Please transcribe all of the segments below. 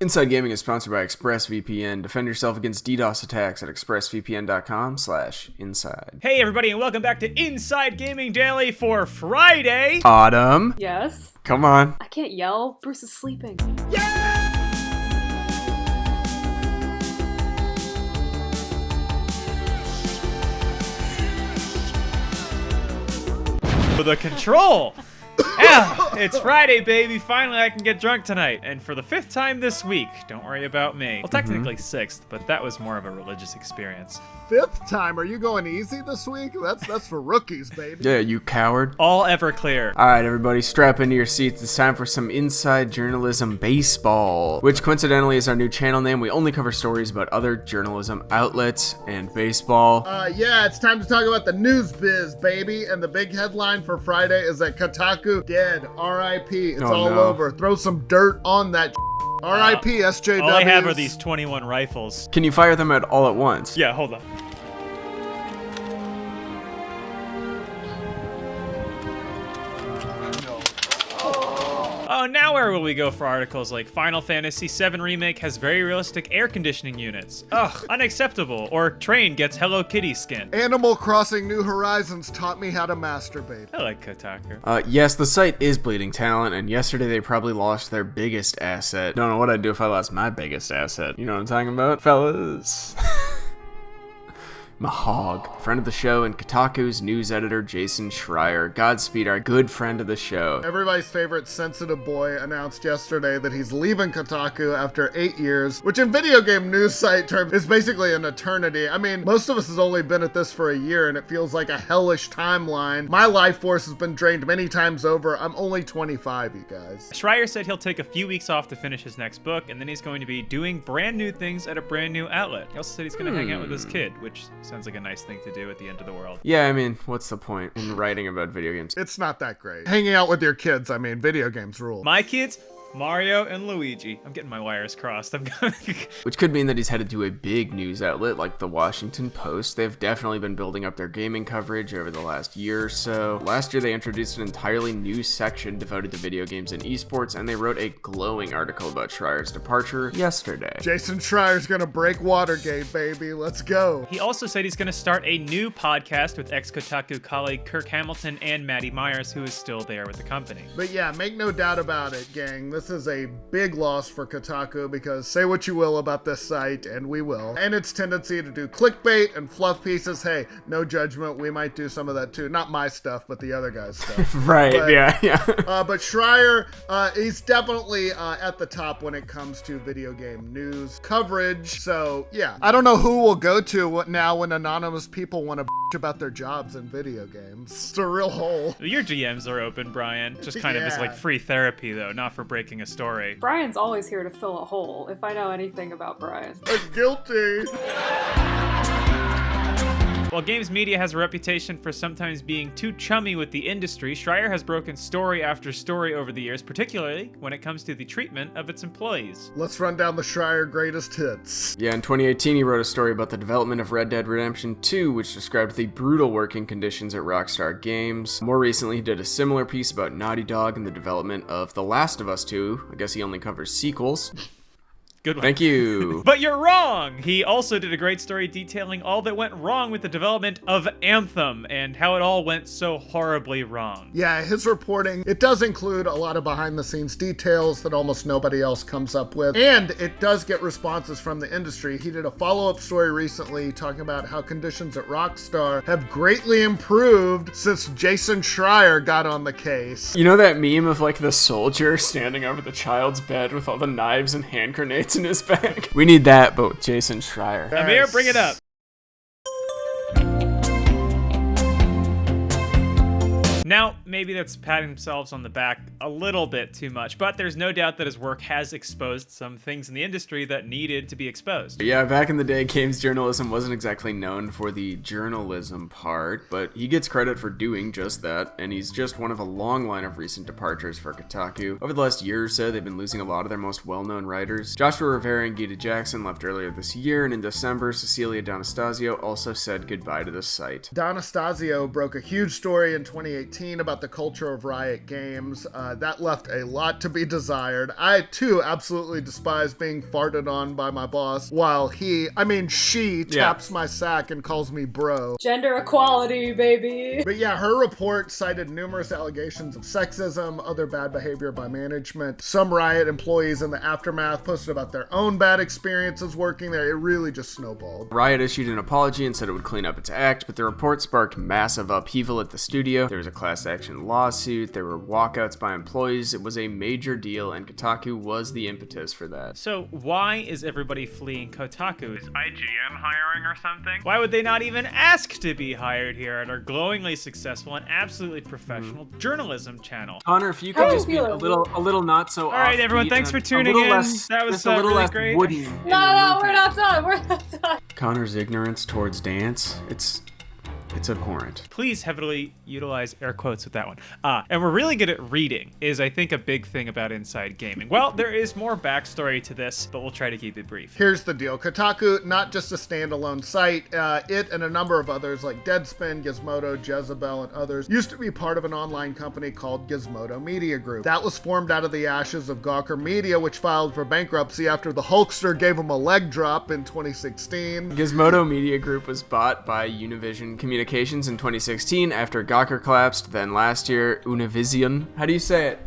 Inside Gaming is sponsored by ExpressVPN. Defend yourself against DDoS attacks at expressvpn.com/inside. Hey everybody, and welcome back to Inside Gaming Daily for Friday. Autumn. Yes? Come on. I can't yell. Bruce is sleeping. For the control. Yeah, it's Friday, baby. Finally, I can get drunk tonight. And for the 5th time this week, don't worry about me. Well, technically 6th, but that was more of a religious experience. 5th time? Are you going easy this week? That's for rookies, baby. Yeah, you coward. All ever clear. All right, everybody, strap into your seats. It's time for some Inside Journalism Baseball, which coincidentally is our new channel name. We only cover stories about other journalism outlets and baseball. Yeah, it's time to talk about the news biz, baby. And the big headline for Friday is that Kotaku dead. R.I.P. It's all over. Throw some dirt on that. R.I.P. SJW. All I have are these 21 rifles. Can you fire them all at once? Yeah, hold on. Oh, now where will we go for articles like Final Fantasy VII Remake has very realistic air conditioning units? Ugh, unacceptable. Or Train gets Hello Kitty skin. Animal Crossing New Horizons taught me how to masturbate. I like Kotaku. Yes, the site is bleeding talent, and yesterday they probably lost their biggest asset. Don't know what I'd do if I lost my biggest asset. You know what I'm talking about, fellas? Mahog, friend of the show, and Kotaku's news editor Jason Schreier. Godspeed, our good friend of the show. Everybody's favorite sensitive boy announced yesterday that he's leaving Kotaku after 8 years, which in video game news site terms is basically an eternity. I mean, most of us has only been at this for a year, and it feels like a hellish timeline. My life force has been drained many times over. I'm only 25, you guys. Schreier said he'll take a few weeks off to finish his next book, and then he's going to be doing brand new things at a brand new outlet. He also said he's going to hang out with his kid, which sounds like a nice thing to do at the end of the world. Yeah, I mean, what's the point in writing about video games? It's not that great. Hanging out with your kids, I mean, video games rule. My kids? Mario and Luigi. I'm getting my wires crossed. Which could mean that he's headed to a big news outlet like the Washington Post. They've definitely been building up their gaming coverage over the last year or so. Last year, they introduced an entirely new section devoted to video games and esports, and they wrote a glowing article about Schreier's departure yesterday. Jason Schreier's gonna break Watergate, baby. Let's go. He also said he's gonna start a new podcast with ex-Kotaku colleague Kirk Hamilton and Maddie Myers, who is still there with the company. But yeah, make no doubt about it, gang. This is a big loss for Kotaku because say what you will about this site, and we will, and its tendency to do clickbait and fluff pieces. Hey, no judgment. We might do some of that too. Not my stuff, but the other guy's stuff. Right, but, yeah. But Schreier, he's definitely at the top when it comes to video game news coverage. So yeah, I don't know who we'll go to now when anonymous people want to bitch about their jobs in video games. It's a real hole. Your DMs are open, Brian. Just kind of as like free therapy though, not for breaking a story. Brian's always here to fill a hole, if I know anything about Brian. Guilty. While games media has a reputation for sometimes being too chummy with the industry, Schreier has broken story after story over the years, particularly when it comes to the treatment of its employees. Let's run down the Schreier greatest hits. Yeah, in 2018, he wrote a story about the development of Red Dead Redemption 2, which described the brutal working conditions at Rockstar Games. More recently, he did a similar piece about Naughty Dog and the development of The Last of Us 2. I guess he only covers sequels. Good one. Thank you. But you're wrong! He also did a great story detailing all that went wrong with the development of Anthem and how it all went so horribly wrong. Yeah, his reporting, it does include a lot of behind-the-scenes details that almost nobody else comes up with, and it does get responses from the industry. He did a follow-up story recently talking about how conditions at Rockstar have greatly improved since Jason Schreier got on the case. You know that meme of like the soldier standing over the child's bed with all the knives and hand grenades in his bag? We need that, but with Jason Schreier. Amir, bring it up. Now, maybe that's patting themselves on the back a little bit too much, but there's no doubt that his work has exposed some things in the industry that needed to be exposed. Yeah, back in the day, games journalism wasn't exactly known for the journalism part, but he gets credit for doing just that, and he's just one of a long line of recent departures for Kotaku. Over the last year or so, they've been losing a lot of their most well-known writers. Joshua Rivera and Gita Jackson left earlier this year, and in December, Cecilia D'Anastasio also said goodbye to the site. D'Anastasio broke a huge story in 2018 about the culture of Riot Games. That left a lot to be desired. I, too, absolutely despise being farted on by my boss while she taps my sack and calls me bro. Gender equality, baby. But yeah, her report cited numerous allegations of sexism, other bad behavior by management. Some Riot employees in the aftermath posted about their own bad experiences working there. It really just snowballed. Riot issued an apology and said it would clean up its act, but the report sparked massive upheaval at the studio. There was a class action lawsuit, there were walkouts by employees. It was a major deal, and Kotaku was the impetus for that. So why is everybody fleeing Kotaku? Is IGN hiring or something? Why would they not even ask to be hired here at our glowingly successful and absolutely professional journalism channel? Connor, if you could just be a little not so. All right, everyone, thanks for tuning in. That was really great. No, we're not done. We're not done. Connor's ignorance towards dance, it's abhorrent. Please heavily utilize air quotes with that one. And we're really good at reading, is I think a big thing about Inside Gaming. Well, there is more backstory to this, but we'll try to keep it brief. Here's the deal. Kotaku, not just a standalone site, it and a number of others like Deadspin, Gizmodo, Jezebel, and others used to be part of an online company called Gizmodo Media Group. That was formed out of the ashes of Gawker Media, which filed for bankruptcy after the Hulkster gave them a leg drop in 2016. Gizmodo Media Group was bought by Univision Communications in 2016 after Gawker collapsed. Then last year, Univision, how do you say it?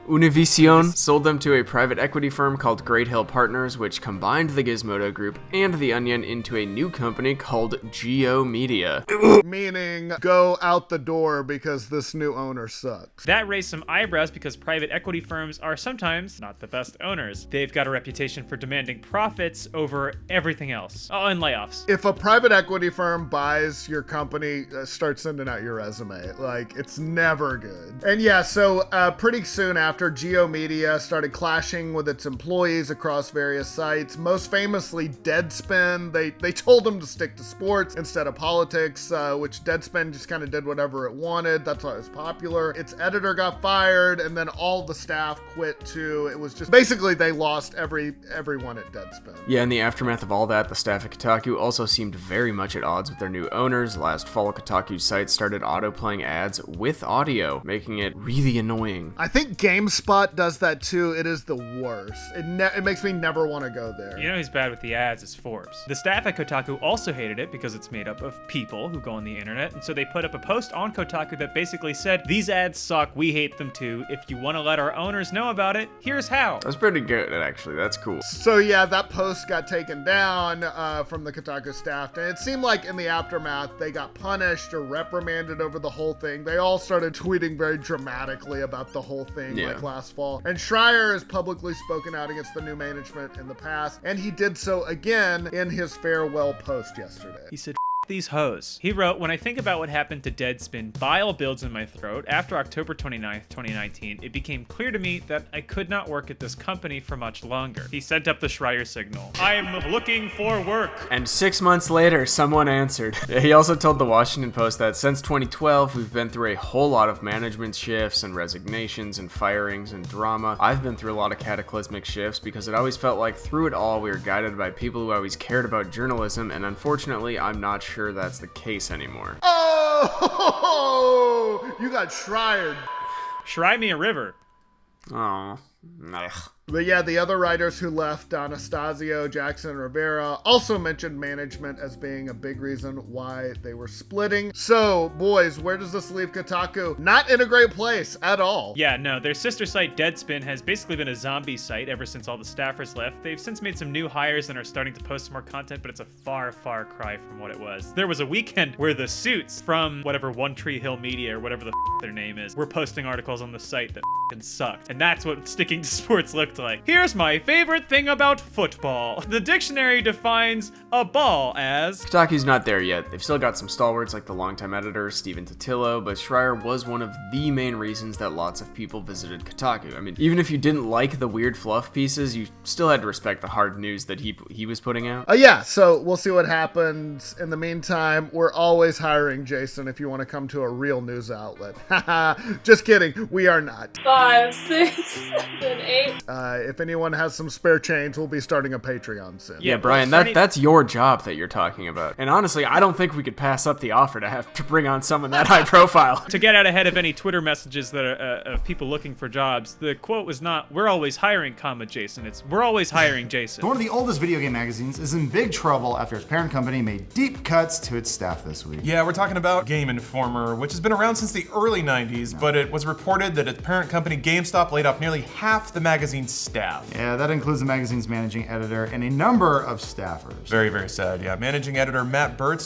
Univision sold them to a private equity firm called Great Hill Partners, which combined the Gizmodo Group and The Onion into a new company called Geo Media. Meaning, go out the door because this new owner sucks. That raised some eyebrows because private equity firms are sometimes not the best owners. They've got a reputation for demanding profits over everything else. Oh, and layoffs. If a private equity firm buys your company, start sending out your resume. Like, it's never good. And yeah, so pretty soon after, Geo Media started clashing with its employees across various sites, most famously Deadspin. They told them to stick to sports instead of politics, which Deadspin just kind of did whatever it wanted. That's why it was popular. Its editor got fired, and then all the staff quit too. It was just basically they lost everyone at Deadspin. Yeah, in the aftermath of all that, the staff at Kotaku also seemed very much at odds with their new owners. Last fall, Kotaku's site started auto-playing ads with audio, making it really annoying. I think GameSpot does that too. It is the worst. It makes me never want to go there. You know who's bad with the ads is Forbes. The staff at Kotaku also hated it because it's made up of people who go on the internet, and so they put up a post on Kotaku that basically said, "These ads suck, we hate them too. If you want to let our owners know about it, here's how." That's pretty good, actually. That's cool. So yeah, that post got taken down from the Kotaku staff, and it seemed like in the aftermath, they got punished or reprimanded over the whole thing. They all started tweeting very dramatically about the whole thing, like last fall. And Schreier has publicly spoken out against the new management in the past, and he did so again in his farewell post yesterday. He said, these hoes. He wrote, "When I think about what happened to Deadspin, bile builds in my throat. After October 29th, 2019, it became clear to me that I could not work at this company for much longer." He sent up the Schreier signal. "I am looking for work." And 6 months later, someone answered. He also told the Washington Post that since 2012, we've been through a whole lot of management shifts and resignations and firings and drama. I've been through a lot of cataclysmic shifts because it always felt like through it all, we were guided by people who always cared about journalism, and unfortunately, I'm not sure that's the case anymore. Oh, you got Schreier. Schrei me a river. Oh, ugh. But yeah, the other writers who left, Anastasio, Jackson, and Rivera, also mentioned management as being a big reason why they were splitting. So, boys, where does this leave Kotaku? Not in a great place at all. Yeah, no, their sister site Deadspin has basically been a zombie site ever since all the staffers left. They've since made some new hires and are starting to post more content, but it's a far, far cry from what it was. There was a weekend where the suits from whatever One Tree Hill Media or whatever the their name is were posting articles on the site that sucked. And that's what sticking to sports looked like. Here's my favorite thing about football. The dictionary defines a ball as... Kotaku's not there yet. They've still got some stalwarts like the longtime editor, Stephen Totillo, but Schreier was one of the main reasons that lots of people visited Kotaku. I mean, even if you didn't like the weird fluff pieces, you still had to respect the hard news that he was putting out. Yeah, so we'll see what happens. In the meantime, we're always hiring Jason if you want to come to a real news outlet. Haha, just kidding. We are not. 5, 6. Then 8. If anyone has some spare change, we'll be starting a Patreon soon. Yeah, Brian, that's your job that you're talking about. And honestly, I don't think we could pass up the offer to have to bring on someone that high profile. To get out ahead of any Twitter messages that are of people looking for jobs, the quote was not, "We're always hiring, Jason." It's, "We're always hiring, Jason." One of the oldest video game magazines is in big trouble after its parent company made deep cuts to its staff this week. Yeah, we're talking about Game Informer, which has been around since the early 90s, but it was reported that its parent company GameStop laid off nearly half the magazine's staff. Yeah, that includes the magazine's managing editor and a number of staffers. Very, very sad, yeah. Managing editor Matt Burtz